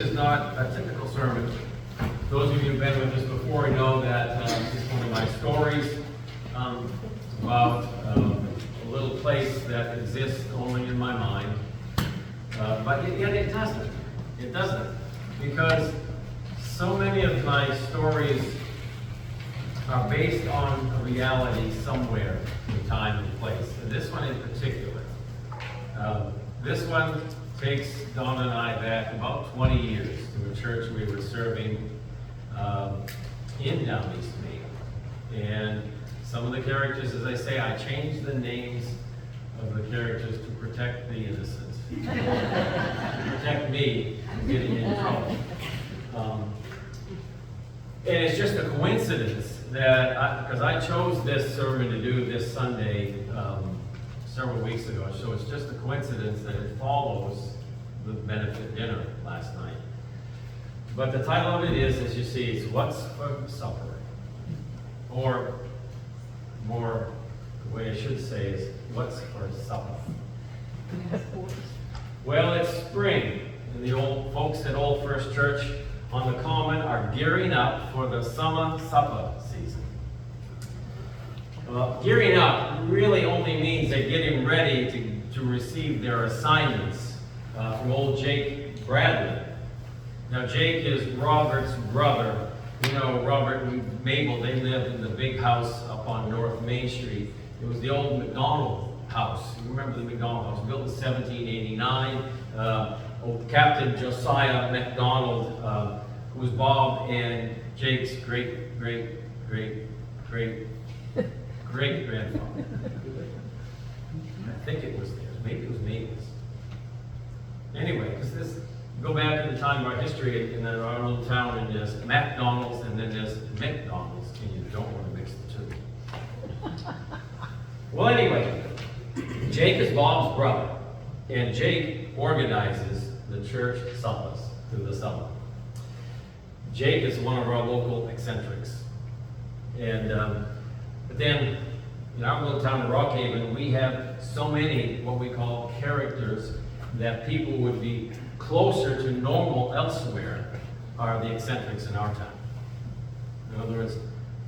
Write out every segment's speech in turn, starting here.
This is not a typical sermon. Those of you who've been with us before know that this is one of my stories about a little place that exists only in my mind. But yet it doesn't. It doesn't. Because so many of my stories are based on a reality somewhere in time and place. And this one in particular. This one takes Dawn and I back about 20 years to a church we were serving in Down East Maine. And some of the characters, as I say, I changed the names of the characters to protect the innocent, to protect me from getting in trouble. And it's just a coincidence that, because I chose this sermon to do this Sunday several weeks ago, so it's just a coincidence that it follows the benefit dinner last night. But the title of it is, as you see, it's What's for Supper? Or more, the way I should say is, What's for Supper? Well, it's spring, and the old folks at Old First Church on the Common are gearing up for the summer supper season. Gearing up really only means they're getting ready to receive their assignments from old Jake Bradley. Now, Jake is Robert's brother. You know, Robert and Mabel, they lived in the big house up on North Main Street. It was the old McDonald house. You remember the McDonald house, built in 1789. Old Captain Josiah McDonald, who was Bob and Jake's great-grandfather. I think it was theirs. Maybe it was Mabel's. Anyway, because this, go back to the time of our history in our little town, and there's McDonald's and then there's McDonald's, and you don't want to mix the two. Well, anyway, Jake is Bob's brother, and Jake organizes the church suppers through the summer. Jake is one of our local eccentrics. And but then, in our little town of Rockhaven, we have so many what we call characters that people would be closer to normal elsewhere are the eccentrics in our town. In other words,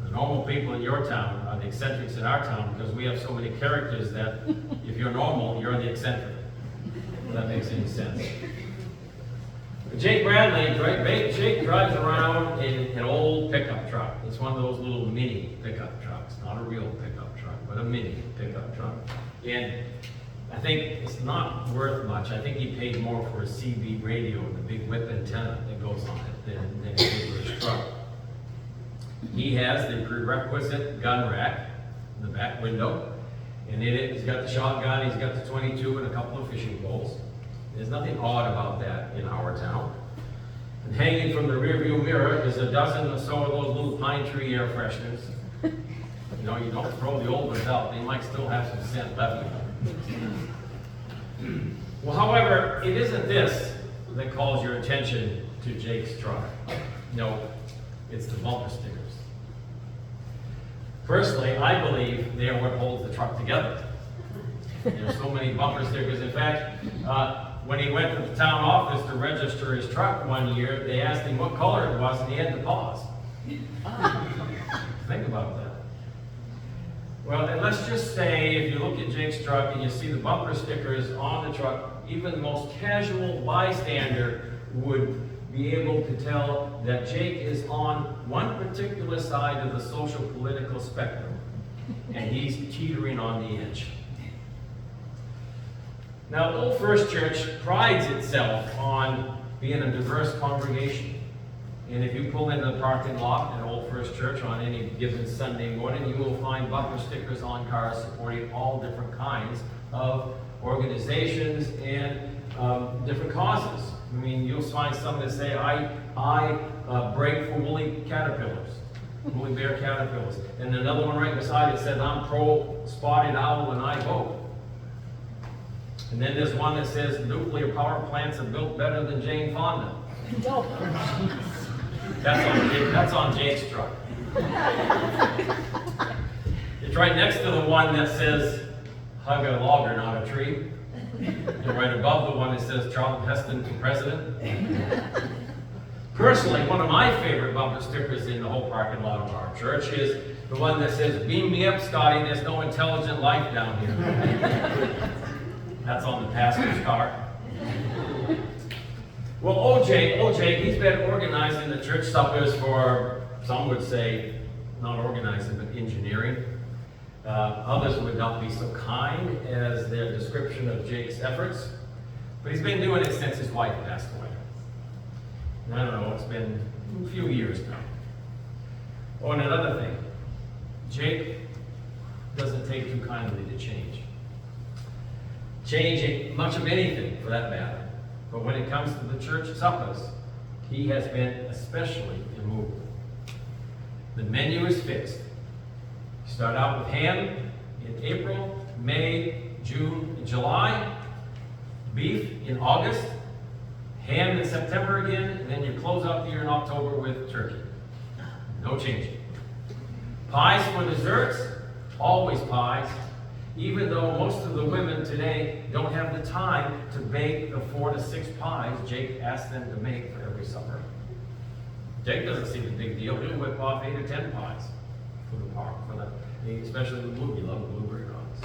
the normal people in your town are the eccentrics in our town because we have so many characters that if you're normal, you're the eccentric. If that makes any sense. Jake Bradley, Jake drives around in an old pickup truck. It's one of those little mini pickup trucks, not a real pickup truck, but a mini pickup truck. And I think it's not worth much. I think he paid more for a CB radio and the big whip antenna that goes on it than he did for his truck. He has the prerequisite gun rack in the back window, and in it he's got the shotgun, he's got the 22 and a couple of fishing poles. There's nothing odd about that in our town. And hanging from the rearview mirror is a dozen or so of those little pine tree air fresheners. You know, you don't throw the old ones out, they might still have some scent left in them. Well, however, it isn't this that calls your attention to Jake's truck. No, it's the bumper stickers. Personally, I believe they are what holds the truck together. There's so many bumper stickers. In fact, when he went to the town office to register his truck one year, they asked him what color it was, and he had to pause. Think about that. Well, and let's just say if you look at Jake's truck and you see the bumper stickers on the truck, even the most casual bystander would be able to tell that Jake is on one particular side of the social political spectrum, and he's teetering on the edge. Now, Old First Church prides itself on being a diverse congregation. And if you pull into the parking lot at Old First Church on any given Sunday morning, you will find bumper stickers on cars supporting all different kinds of organizations and different causes. I mean, you'll find some that say, I break for woolly caterpillars, woolly bear caterpillars. And another one right beside it says, I'm pro spotted owl and I vote. And then there's one that says, nuclear power plants are built better than Jane Fonda. That's on Jake's truck. It's right next to the one that says, hug a logger, not a tree. And right above the one that says Charlton Heston for president. Personally, one of my favorite bumper stickers in the whole parking lot of our church is the one that says, "Beam me up, Scotty, there's no intelligent life down here." That's on the pastor's car. Well, OJ, he's been organizing the church suppers for, some would say, not organizing, but engineering. Others would not be so kind as their description of Jake's efforts. But he's been doing it since his wife passed away. And I don't know, it's been a few years now. Oh, and another thing, Jake doesn't take too kindly to change. Changing much of anything, for that matter. But when it comes to the church suppers, he has been especially immovable. The menu is fixed. You start out with ham in April, May, June, and July. Beef in August. Ham in September again, and then you close out the year in October with turkey. No changing. Pies for desserts, always pies. Even though most of the women today don't have the time to bake the 4 to 6 pies Jake asked them to make for every supper. Jake doesn't see the big deal. He'll whip off 8 or 10 pies for the park, especially the blueberry, love the blueberry runs.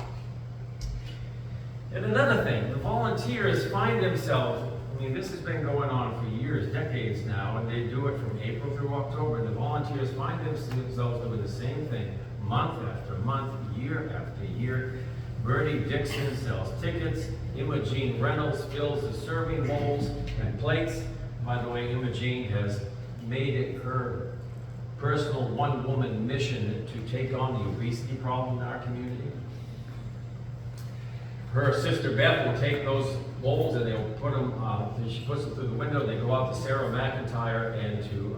And another thing, the volunteers find themselves, this has been going on for years, decades now, and they do it from April through October. The volunteers find themselves doing the same thing month after month, year after year. Bertie Dixon sells tickets. Imogene Reynolds fills the serving bowls and plates. By the way, Imogene has made it her personal one-woman mission to take on the obesity problem in our community. Her sister Beth will take those bowls and they'll put them, she puts them through the window. They go out to Sarah McIntyre and to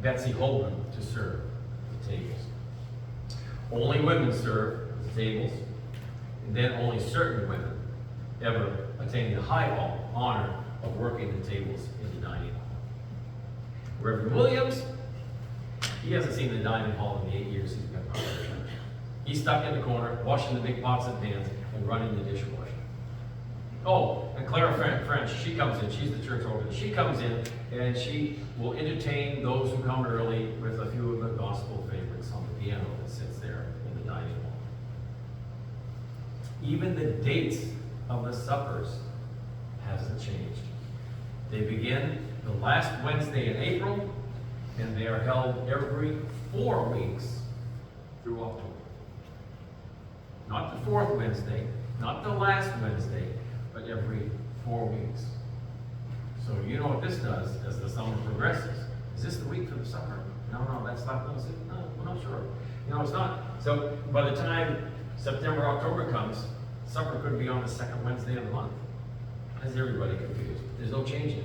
Betsy Holden to serve the tables. Only women serve the tables, and then only certain women ever attain the high honor of working the tables in the dining hall. Reverend Williams, he hasn't seen the dining hall in the 8 years he's been part of the church. He's stuck in the corner, washing the big pots and pans and running the dishwasher. Oh, and Clara French, she comes in, she's the church organist. She comes in and she will entertain those who come early with a few of the gospel favorites on the piano that sits there in the dining hall. Even the dates of the suppers hasn't changed. They begin the last Wednesday in April, and they are held every 4 weeks through October. Not the 4th Wednesday, not the last Wednesday, but every 4 weeks. So you know what this does as the summer progresses. Is this the week for the supper? No, that's not. No, we're not sure. It's not. So by the time September, October comes, supper could be on the 2nd Wednesday of the month. Has everybody confused? There's no changing.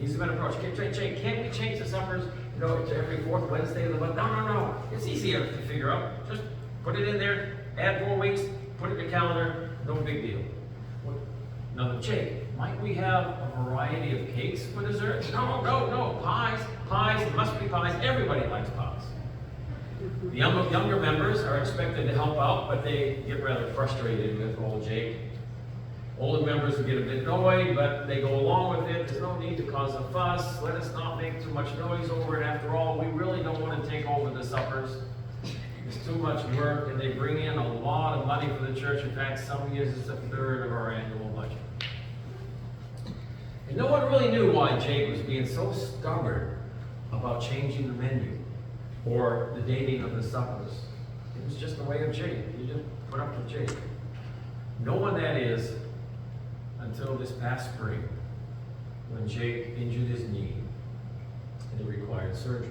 He's going to approach. Jake, can't we change the suppers, to every 4th Wednesday of the month? No. It's easier to figure out. Just put it in there, add 4 weeks, put it in the calendar, no big deal. Now, Jake, might we have a variety of cakes for dessert? No. Pies, it must be pies. Everybody likes pies. The younger members are expected to help out, but they get rather frustrated with old Jake. Older members will get a bit annoyed, but they go along with it. There's no need to cause a fuss. Let us not make too much noise over it. After all, we really don't want to take over the suppers. It's too much work, and they bring in a lot of money for the church. In fact, some years it's 1/3 of our annual budget. And no one really knew why Jake was being so stubborn about changing the menu or the dating of the suppers. It was just the way of Jake. You just put up with Jake. No one, that is, until this past spring, when Jake injured his knee and it required surgery.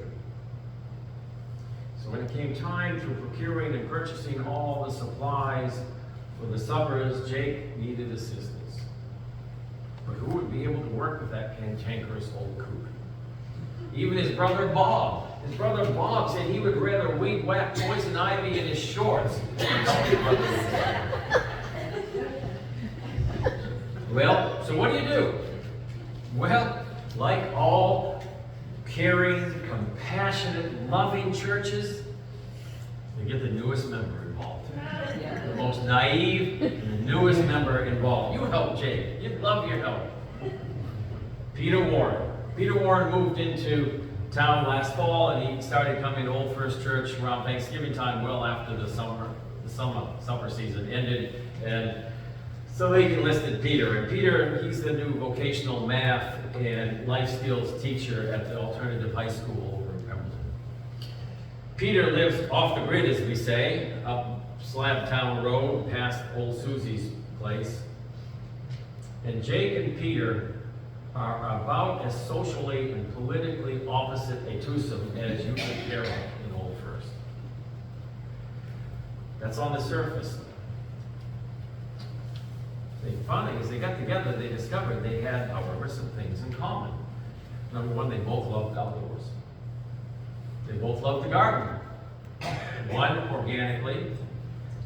So when it came time to procuring and purchasing all the supplies for the suppers, Jake needed assistance. But who would be able to work with that cantankerous old coot? Even his brother Bob. His brother Bob said he would rather weed whack poison ivy in his shorts than help his brother. Well, so what do? Well, like all caring, compassionate, loving churches, They get the newest member involved. The most naive and the newest member involved. You help Jake. You'd love your help. Peter Warren. Peter Warren moved into town last fall, and he started coming to Old First Church around Thanksgiving time, well after the summer season ended. And so they enlisted Peter. And Peter, he's the new vocational math and life skills teacher at the alternative high school over in Pemberton. Peter lives off the grid, as we say, up Slab Town Road, past Old Susie's place. And Jake and Peter are about as socially and politically opposite a twosome as you could hear of in Old First. That's on the surface. The funny is they got together, they discovered they had, however, some things in common. Number one, they both loved outdoors. They both loved the garden. One organically,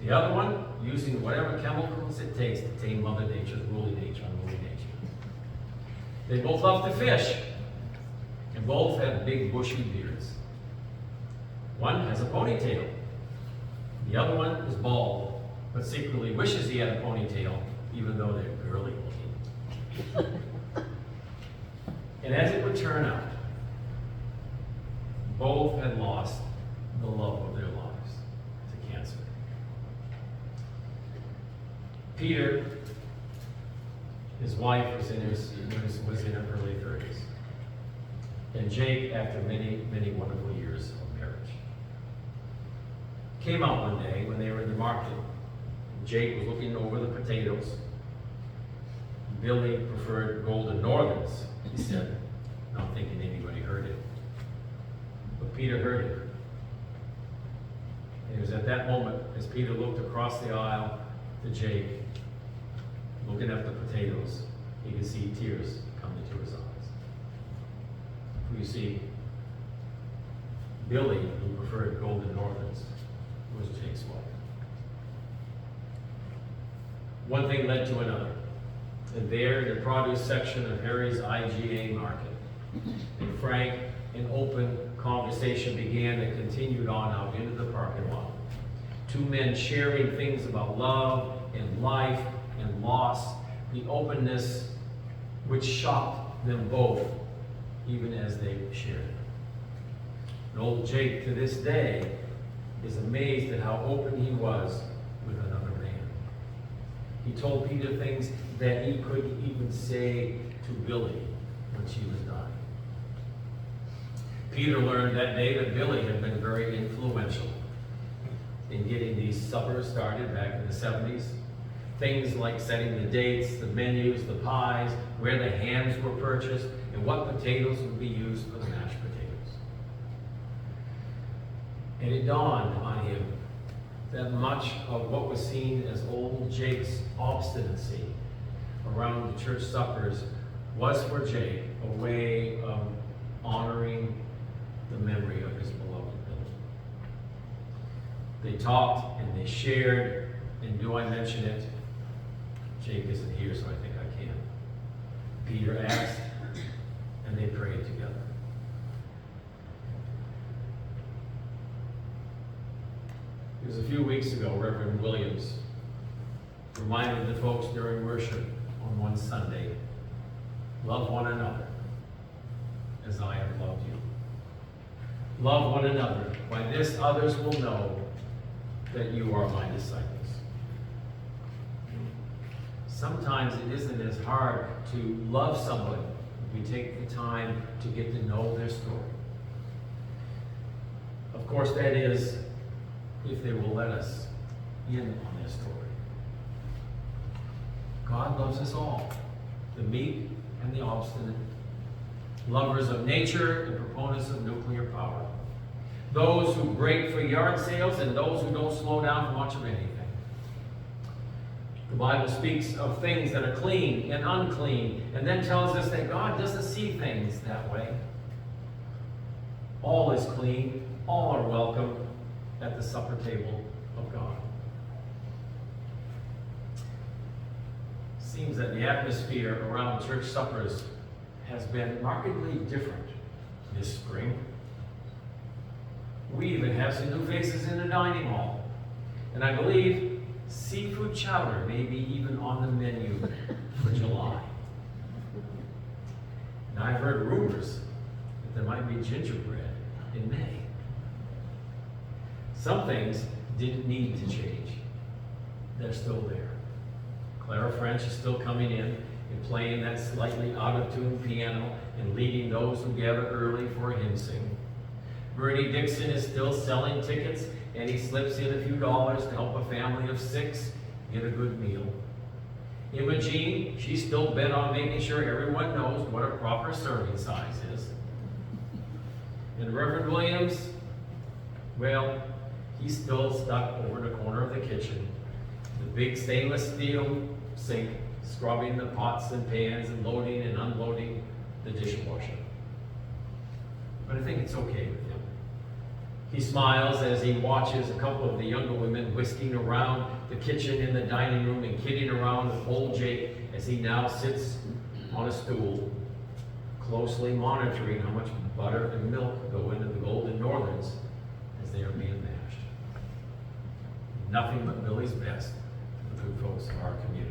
the other one using whatever chemicals it takes to tame Mother Nature's unruly nature. They both loved to fish, and both had big bushy beards. One has a ponytail. The other one is bald, but secretly wishes he had a ponytail, even though they're girly looking. And as it would turn out, both had lost the love of their lives to cancer. Peter, his wife was in her early 30s. And Jake, after many, many wonderful years of marriage, came out one day when they were in the market. Jake was looking over the potatoes. Billy preferred Golden Northerns, he said, not thinking anybody heard it. But Peter heard it. And it was at that moment, as Peter looked across the aisle to Jake, looking at the potatoes, he could see tears come into his eyes. For you see, Billy, who preferred Golden Northerns, was Jake's wife. One thing led to another. And there, in the produce section of Harry's IGA market, a frank and open conversation began that continued on out into the parking lot. Two men sharing things about love and life and loss, the openness which shocked them both, even as they shared it. And old Jake, to this day, is amazed at how open he was with another man. He told Peter things that he couldn't even say to Billy when she was dying. Peter learned that day that Billy had been very influential in getting these suppers started back in the 70s. Things like setting the dates, the menus, the pies, where the hams were purchased, and what potatoes would be used for the mashed potatoes. And it dawned on him that much of what was seen as old Jake's obstinacy around the church suppers was for Jake a way of honoring the memory of his beloved Billy. They talked and they shared, and do I mention it? Jake isn't here, so I think I can. Peter asked, and they prayed together. It was a few weeks ago, Reverend Williams reminded the folks during worship on one Sunday, love one another as I have loved you. Love one another. By this others will know that you are my disciples. Sometimes it isn't as hard to love somebody if we take the time to get to know their story. Of course, that is if they will let us in on their story. God loves us all, the meek and the obstinate, lovers of nature and proponents of nuclear power, those who break for yard sales and those who don't slow down for much of anything. The Bible speaks of things that are clean and unclean, and then tells us that God doesn't see things that way. All is clean, all are welcome at the supper table of God. Seems that the atmosphere around church suppers has been markedly different this spring. We even have some new faces in the dining hall. And I believe seafood chowder may be even on the menu for July. And I've heard rumors that there might be gingerbread in May. Some things didn't need to change. They're still there. Clara French is still coming in and playing that slightly out-of-tune piano and leading those who gather early for a hymn sing. Bernie Dixon is still selling tickets, and he slips in a few dollars to help a family of 6 get a good meal. Imogene, she's still bent on making sure everyone knows what a proper serving size is. And Reverend Williams, well, he's still stuck over in the corner of the kitchen. The big stainless steel sink, scrubbing the pots and pans and loading and unloading the dishwasher. But I think it's okay with him. He smiles as he watches a couple of the younger women whisking around the kitchen in the dining room and kidding around with old Jake as he now sits on a stool, closely monitoring how much butter and milk go into the Golden Northerns as they are being mashed. Nothing but Billy's best for the good folks of our community.